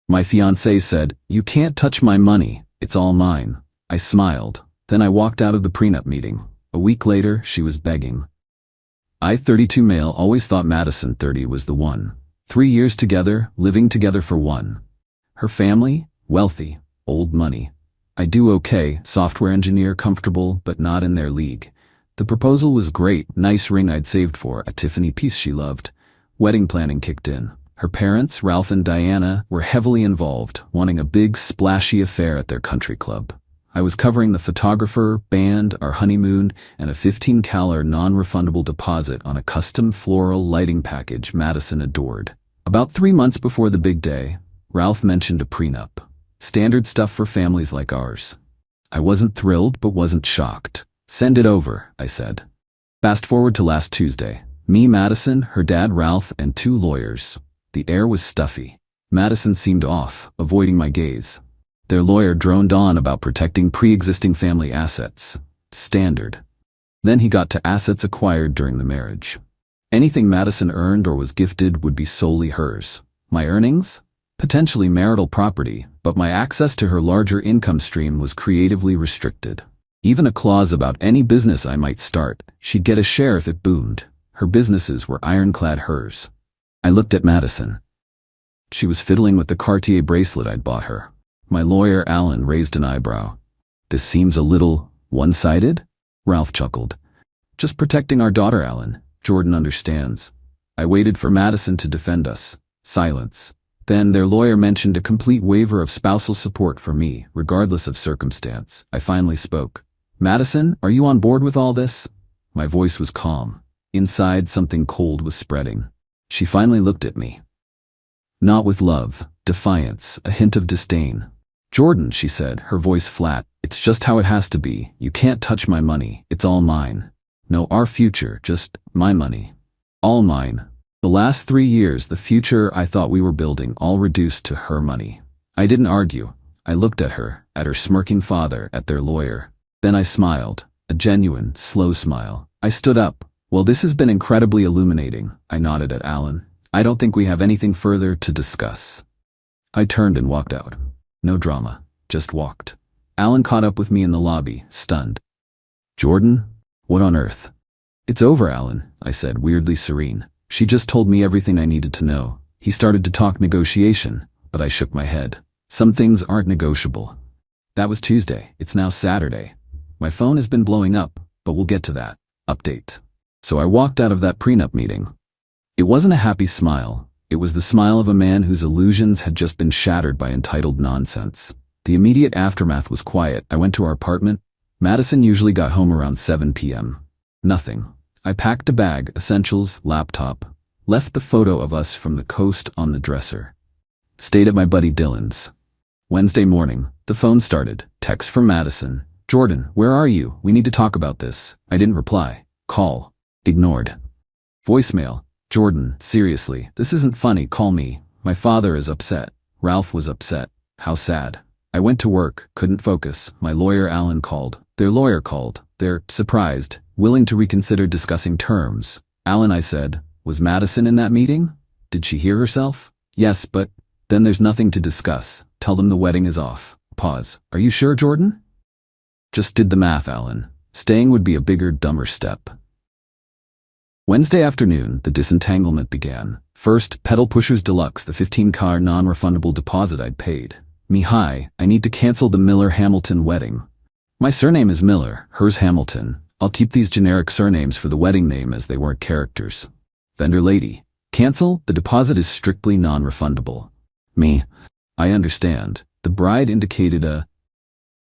My fiancée said, "You can't touch my money, it's all mine." I smiled. Then I walked out of the prenup meeting. A week later, she was begging. I, 32 male, always thought Madison, 30, was the one. 3 years together, living together for one. Her family? Wealthy. Old money. I do okay, software engineer, comfortable, but not in their league. The proposal was great, nice ring I'd saved for, a Tiffany piece she loved. Wedding planning kicked in. Her parents, Ralph and Diana, were heavily involved, wanting a big, splashy affair at their country club. I was covering the photographer, band, our honeymoon, and a $15 non-refundable deposit on a custom floral lighting package Madison adored. About 3 months before the big day, Ralph mentioned a prenup. Standard stuff for families like ours. I wasn't thrilled, but wasn't shocked. "Send it over," I said. Fast forward to last Tuesday. Me, Madison, her dad Ralph, and 2 lawyers. The air was stuffy. Madison seemed off, avoiding my gaze. Their lawyer droned on about protecting pre-existing family assets. Standard. Then he got to assets acquired during the marriage. Anything Madison earned or was gifted would be solely hers. My earnings? Potentially marital property, but my access to her larger income stream was creatively restricted. Even a clause about any business I might start, she'd get a share if it boomed. Her businesses were ironclad hers. I looked at Madison. She was fiddling with the Cartier bracelet I'd bought her. My lawyer, Alan, raised an eyebrow. "This seems a little one-sided?" Ralph chuckled. "Just protecting our daughter, Alan. Jordan understands." I waited for Madison to defend us. Silence. Then their lawyer mentioned a complete waiver of spousal support for me, regardless of circumstance. I finally spoke. "Madison, are you on board with all this?" My voice was calm. Inside, something cold was spreading. She finally looked at me. Not with love, defiance, a hint of disdain. "Jordan," she said, her voice flat, "it's just how it has to be. You can't touch my money. It's all mine. No, our future, just my money. All mine. The last 3 years, the future I thought we were building, all reduced to her money." I didn't argue. I looked at her smirking father, at their lawyer. Then I smiled, a genuine, slow smile. I stood up. "Well, this has been incredibly illuminating." I nodded at Alan. "I don't think we have anything further to discuss." I turned and walked out. No drama, just walked. Alan caught up with me in the lobby, stunned. "Jordan? What on earth?" "It's over, Alan," I said, weirdly serene. "She just told me everything I needed to know." He started to talk negotiation, but I shook my head. Some things aren't negotiable. That was Tuesday. It's now Saturday. My phone has been blowing up, but we'll get to that. Update. So I walked out of that prenup meeting. It wasn't a happy smile. It was the smile of a man whose illusions had just been shattered by entitled nonsense. The immediate aftermath was quiet. I went to our apartment. Madison usually got home around 7 p.m. Nothing. I packed a bag, essentials, laptop, left the photo of us from the coast on the dresser. Stayed at my buddy Dylan's. Wednesday morning, the phone started. Text from Madison. "Jordan, where are you? We need to talk about this." I didn't reply. Call. Ignored. Voicemail. "Jordan, seriously, this isn't funny, call me. My father is upset." Ralph was upset. How sad. I went to work, couldn't focus. My lawyer Alan called. Their lawyer called. They're surprised, willing to reconsider discussing terms. "Alan," I said, "was Madison in that meeting? Did she hear herself?" "Yes, but..." "Then there's nothing to discuss. Tell them the wedding is off." Pause. "Are you sure, Jordan?" "Just did the math, Alan. Staying would be a bigger, dumber step." Wednesday afternoon, the disentanglement began. First, Pedal Pushers Deluxe, the $15 non-refundable deposit I'd paid. Me, "Hi, I need to cancel the Miller-Hamilton wedding. My surname is Miller, hers Hamilton. I'll keep these generic surnames for the wedding name as they weren't characters." Vendor lady. "Cancel, the deposit is strictly non-refundable." Me. "I understand." The bride indicated a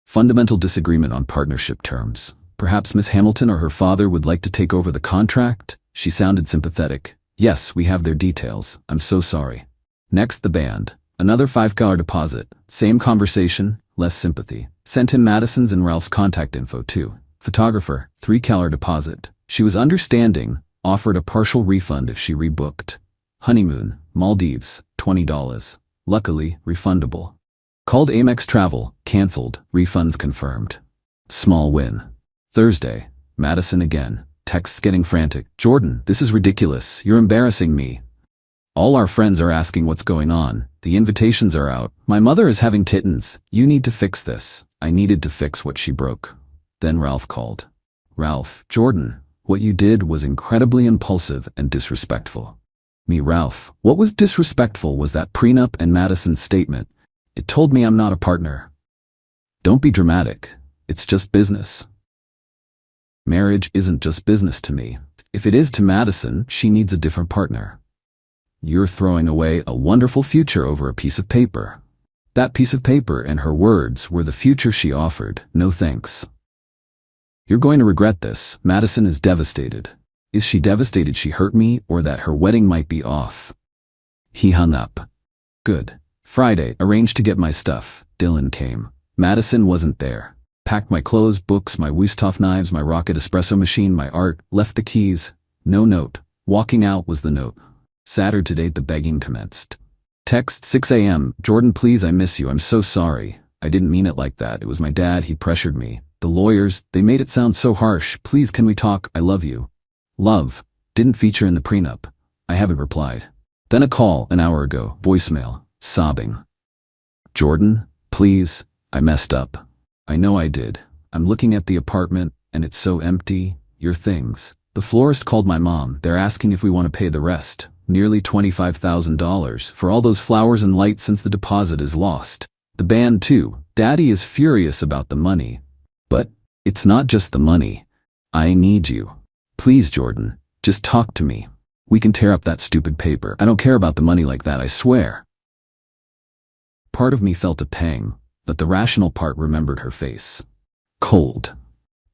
fundamental disagreement on partnership terms. "Perhaps Miss Hamilton or her father would like to take over the contract?" She sounded sympathetic. "Yes, we have their details. I'm so sorry." Next, the band. Another $5 deposit. Same conversation, less sympathy. Sent him Madison's and Ralph's contact info too. Photographer, $3 deposit. She was understanding, offered a partial refund if she rebooked. Honeymoon, Maldives, $20. Luckily, refundable. Called Amex Travel, cancelled, refunds confirmed. Small win. Thursday, Madison again. Texts getting frantic. "Jordan, this is ridiculous. You're embarrassing me." All our friends are asking what's going on. The invitations are out. My mother is having kittens. You need to fix this. I needed to fix what she broke. Then Ralph called. Ralph, Jordan, what you did was incredibly impulsive and disrespectful. Me, Ralph, what was disrespectful was that prenup and Madison's statement. It told me I'm not a partner. Don't be dramatic. It's just business. Marriage isn't just business to me. If it is to Madison, she needs a different partner. You're throwing away a wonderful future over a piece of paper. That piece of paper and her words were the future she offered. No thanks. You're going to regret this. Madison is devastated. Is she devastated she hurt me or that her wedding might be off? He hung up. Good. Friday, arranged to get my stuff. Dylan came. Madison wasn't there. Packed my clothes, books, my Wüsthof knives, my rocket espresso machine, my art, left the keys. No note. Walking out was the note. Saturday, the begging commenced. Text 6 a.m. Jordan, please, I miss you. I'm so sorry. I didn't mean it like that. It was my dad. He pressured me. The lawyers, they made it sound so harsh. Please, can we talk? I love you. Love. Didn't feature in the prenup. I haven't replied. Then a call an hour ago. Voicemail. Sobbing. Jordan, please. I messed up. I know I did. I'm looking at the apartment, and it's so empty. Your things. The florist called my mom. They're asking if we want to pay the rest. Nearly $25,000 for all those flowers and lights since the deposit is lost. The band too. Daddy is furious about the money. But it's not just the money. I need you. Please, Jordan, just talk to me. We can tear up that stupid paper. I don't care about the money like that, I swear. Part of me felt a pang, but the rational part remembered her face. Cold.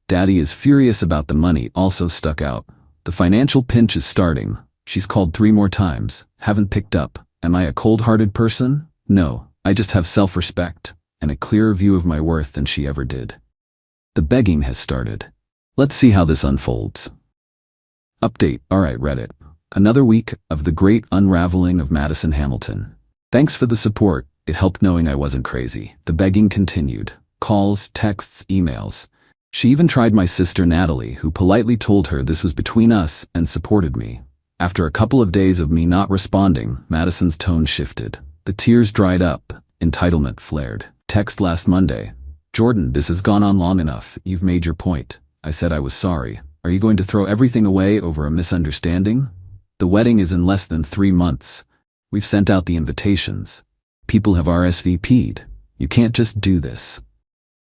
Daddy is furious about the money also stuck out. The financial pinch is starting. She's called 3 more times. Haven't picked up. Am I a cold-hearted person? No, I just have self-respect and a clearer view of my worth than she ever did. The begging has started. Let's see how this unfolds. Update. Alright, Reddit. Another week of the great unraveling of Madison Hamilton. Thanks for the support. It helped knowing I wasn't crazy. The begging continued. Calls, texts, emails. She even tried my sister Natalie, who politely told her this was between us and supported me. After a couple of days of me not responding, Madison's tone shifted. The tears dried up. Entitlement flared. Text last Monday. Jordan, this has gone on long enough. You've made your point. I said I was sorry. Are you going to throw everything away over a misunderstanding? The wedding is in less than 3 months. We've sent out the invitations. People have RSVP'd. You can't just do this.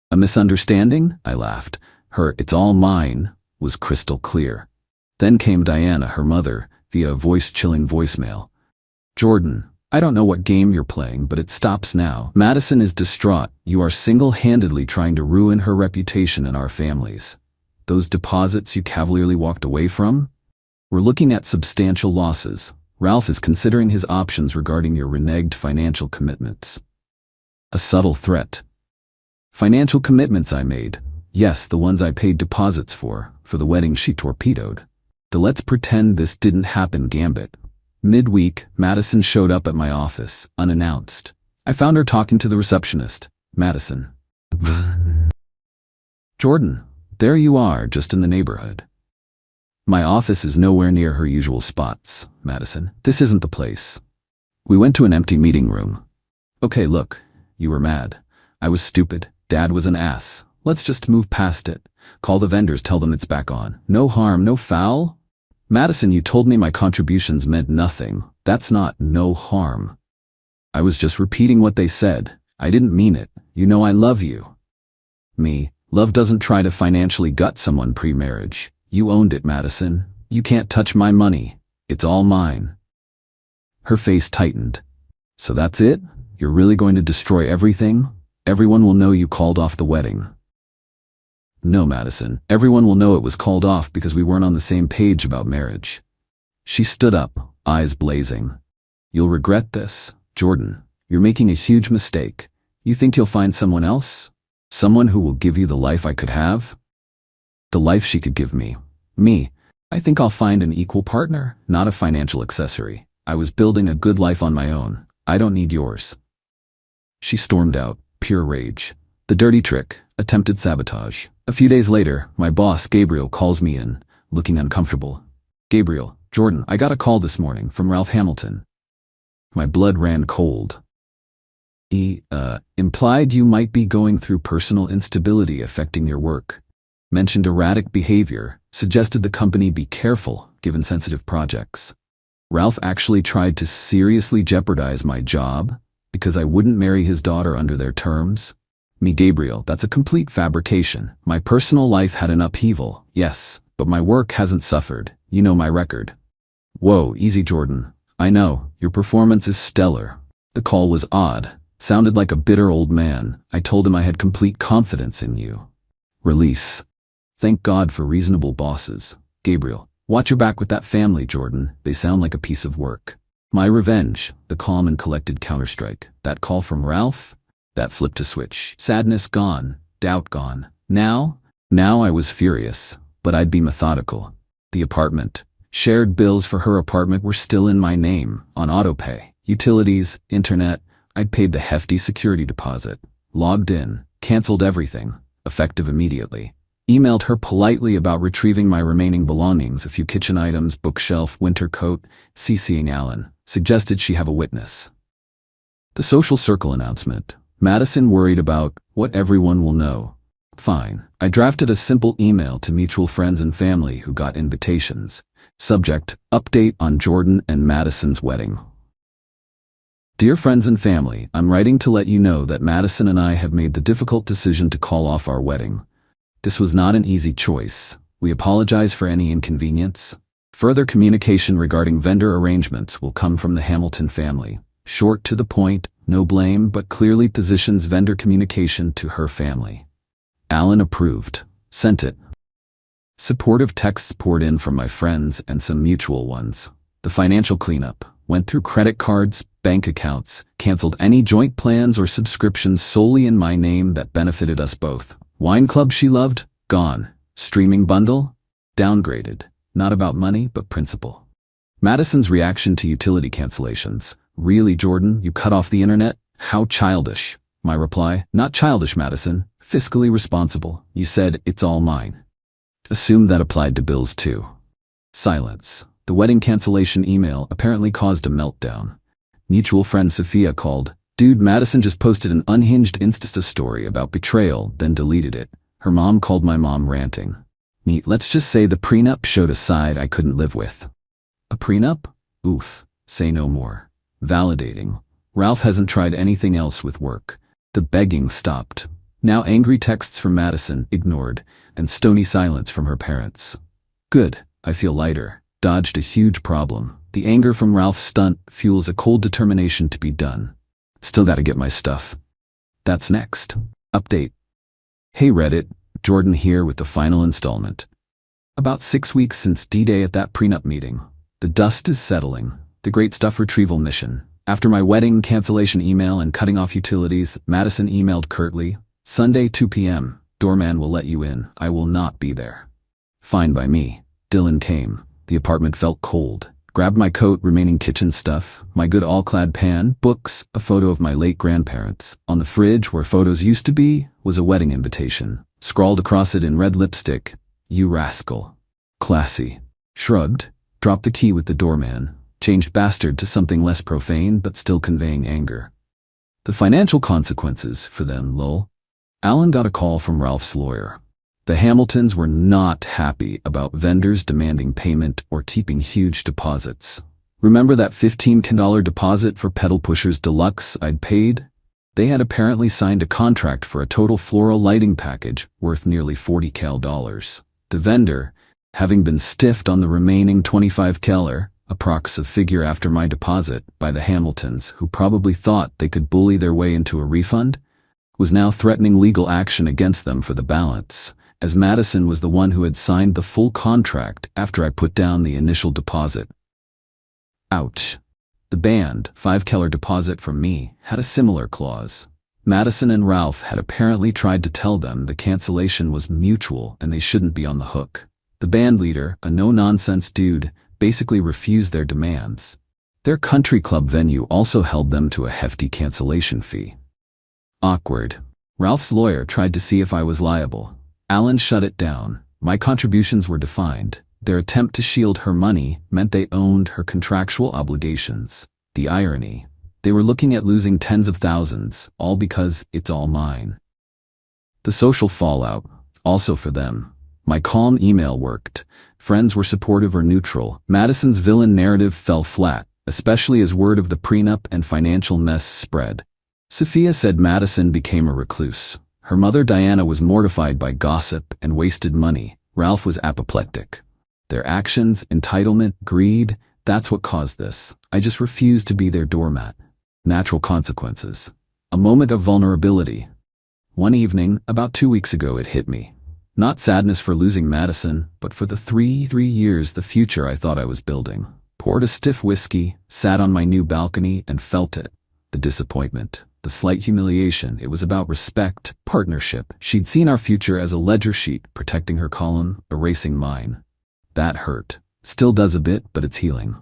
A misunderstanding? I laughed. Her "it's all mine" was crystal clear. Then came Diana, her mother, via a voice-chilling voicemail. Jordan, I don't know what game you're playing, but it stops now. Madison is distraught. You are single-handedly trying to ruin her reputation and our families. Those deposits you cavalierly walked away from? We're looking at substantial losses. Ralph is considering his options regarding your reneged financial commitments. A subtle threat. Financial commitments I made. Yes, the ones I paid deposits for the wedding she torpedoed. The let's pretend this didn't happen gambit. Midweek, Madison showed up at my office, unannounced. I found her talking to the receptionist. Madison. Jordan, there you are, just in the neighborhood. My office is nowhere near her usual spots, Madison. This isn't the place. We went to an empty meeting room. Okay, look, you were mad. I was stupid. Dad was an ass. Let's just move past it. Call the vendors, tell them it's back on. No harm, no foul. Madison, you told me my contributions meant nothing. That's not no harm. I was just repeating what they said. I didn't mean it. You know I love you. Me, love doesn't try to financially gut someone pre-marriage. You owned it, Madison. You can't touch my money. It's all mine. Her face tightened. So that's it? You're really going to destroy everything? Everyone will know you called off the wedding. No, Madison. Everyone will know it was called off because we weren't on the same page about marriage. She stood up, eyes blazing. You'll regret this. Jordan, you're making a huge mistake. You think you'll find someone else? Someone who will give you the life I could have? The life she could give me. Me. I think I'll find an equal partner, not a financial accessory. I was building a good life on my own. I don't need yours. She stormed out, pure rage. The dirty trick, attempted sabotage. A few days later, my boss, Gabriel, calls me in, looking uncomfortable. Gabriel, Jordan, I got a call this morning from Ralph Hamilton. My blood ran cold. He, implied you might be going through personal instability affecting your work. Mentioned erratic behavior, suggested the company be careful given sensitive projects. Ralph actually tried to seriously jeopardize my job because I wouldn't marry his daughter under their terms. Me, Gabriel, that's a complete fabrication. My personal life had an upheaval, yes, but my work hasn't suffered. You know my record. Whoa, easy, Jordan. I know, your performance is stellar. The call was odd. Sounded like a bitter old man. I told him I had complete confidence in you. Relief. Thank God for reasonable bosses. Gabriel, watch your back with that family, Jordan. They sound like a piece of work. My revenge. The calm and collected counterstrike. That call from Ralph? That flipped a switch. Sadness gone. Doubt gone. Now I was furious, but I'd be methodical. The apartment. Shared bills for her apartment were still in my name, on autopay. Utilities, internet. I'd paid the hefty security deposit. Logged in, canceled everything, effective immediately. Emailed her politely about retrieving my remaining belongings, a few kitchen items, bookshelf, winter coat, CCing Alan. Suggested she have a witness. The social circle announcement. Madison worried about what everyone will know. Fine. I drafted a simple email to mutual friends and family who got invitations. Subject, update on Jordan and Madison's wedding. Dear friends and family, I'm writing to let you know that Madison and I have made the difficult decision to call off our wedding. This was not an easy choice. We apologize for any inconvenience. Further communication regarding vendor arrangements will come from the Hamilton family. Short to the point, no blame, but clearly positions vendor communication to her family. Alan approved. Sent it. Supportive texts poured in from my friends and some mutual ones. The financial cleanup. Went through credit cards, bank accounts, canceled any joint plans or subscriptions solely in my name that benefited us both. Wine club she loved? Gone. Streaming bundle? Downgraded. Not about money, but principle. Madison's reaction to utility cancellations. Really, Jordan, you cut off the internet? How childish. My reply, not childish, Madison. Fiscally responsible. You said, it's all mine. Assumed that applied to bills too. Silence. The wedding cancellation email apparently caused a meltdown. Mutual friend Sophia called, "Dude, Madison just posted an unhinged Insta story about betrayal, then deleted it." Her mom called my mom ranting. Me, let's just say the prenup showed a side I couldn't live with. A prenup? Oof. Say no more. Validating. Ralph hasn't tried anything else with work. The begging stopped. Now angry texts from Madison, ignored, and stony silence from her parents. Good. I feel lighter. Dodged a huge problem. The anger from Ralph's stunt fuels a cold determination to be done. Still gotta get my stuff. That's next. Update. Hey Reddit, Jordan here with the final installment. About 6 weeks since D-Day at that prenup meeting. The dust is settling. The great stuff retrieval mission. After my wedding cancellation email and cutting off utilities, Madison emailed curtly, Sunday 2 p.m. Doorman will let you in. I will not be there. Fine by me. Dylan came. The apartment felt cold. Grabbed my coat, remaining kitchen stuff, my good all-clad pan, books, a photo of my late grandparents. On the fridge, where photos used to be, was a wedding invitation. Scrawled across it in red lipstick, "You rascal." Classy. Shrugged, dropped the key with the doorman, changed bastard to something less profane but still conveying anger. The financial consequences for them, lol. Alan got a call from Ralph's lawyer. The Hamiltons were not happy about vendors demanding payment or keeping huge deposits. Remember that $15 deposit for Pedal Pushers Deluxe I'd paid? They had apparently signed a contract for a total floral lighting package worth nearly $40,000. The vendor, having been stiffed on the remaining $25,000, approx a figure after my deposit, by the Hamiltons, who probably thought they could bully their way into a refund, was now threatening legal action against them for the balance, as Madison was the one who had signed the full contract after I put down the initial deposit. Ouch. The band, $5,000 deposit from me, had a similar clause. Madison and Ralph had apparently tried to tell them the cancellation was mutual and they shouldn't be on the hook. The band leader, a no-nonsense dude, basically refused their demands. Their country club venue also held them to a hefty cancellation fee. Awkward. Ralph's lawyer tried to see if I was liable. Alan shut it down. My contributions were defined. Their attempt to shield her money meant they owned her contractual obligations. The irony. They were looking at losing tens of thousands, all because it's all mine. The social fallout, also for them. My calm email worked. Friends were supportive or neutral. Madison's villain narrative fell flat, especially as word of the prenup and financial mess spread. Sophia said Madison became a recluse. Her mother Diana was mortified by gossip and wasted money. Ralph was apoplectic. Their actions, entitlement, greed, that's what caused this. I just refused to be their doormat. Natural consequences. A moment of vulnerability. One evening, about 2 weeks ago, it hit me. Not sadness for losing Madison, but for the three years the future I thought I was building. Poured a stiff whiskey, sat on my new balcony, and felt it. The disappointment, the slight humiliation. It was about respect, partnership. She'd seen our future as a ledger sheet, protecting her column, erasing mine. That hurt. Still does a bit, but it's healing.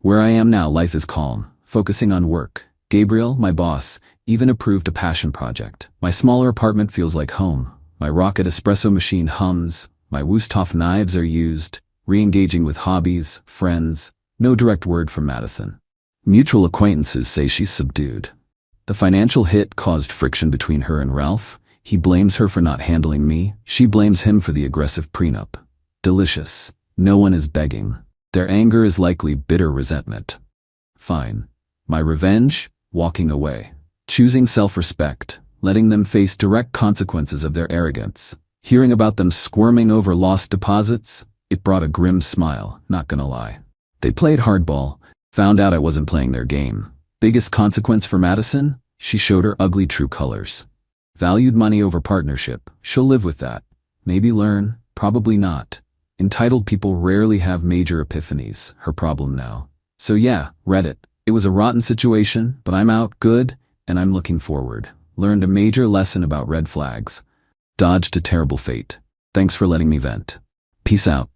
Where I am now, life is calm, focusing on work. Gabriel, my boss, even approved a passion project. My smaller apartment feels like home. My rocket espresso machine hums. My Wusthof knives are used. Re-engaging with hobbies, friends. No direct word from Madison. Mutual acquaintances say she's subdued. The financial hit caused friction between her and Ralph. He blames her for not handling me. She blames him for the aggressive prenup. Delicious. No one is begging. Their anger is likely bitter resentment. Fine. My revenge? Walking away. Choosing self-respect. Letting them face direct consequences of their arrogance. Hearing about them squirming over lost deposits, it brought a grim smile, not gonna lie. They played hardball, found out I wasn't playing their game. Biggest consequence for Madison? She showed her ugly true colors. Valued money over partnership. She'll live with that. Maybe learn, probably not. Entitled people rarely have major epiphanies, her problem now. So yeah, Reddit. It was a rotten situation, but I'm out, good, and I'm looking forward. Learned a major lesson about red flags. Dodged a terrible fate. Thanks for letting me vent. Peace out.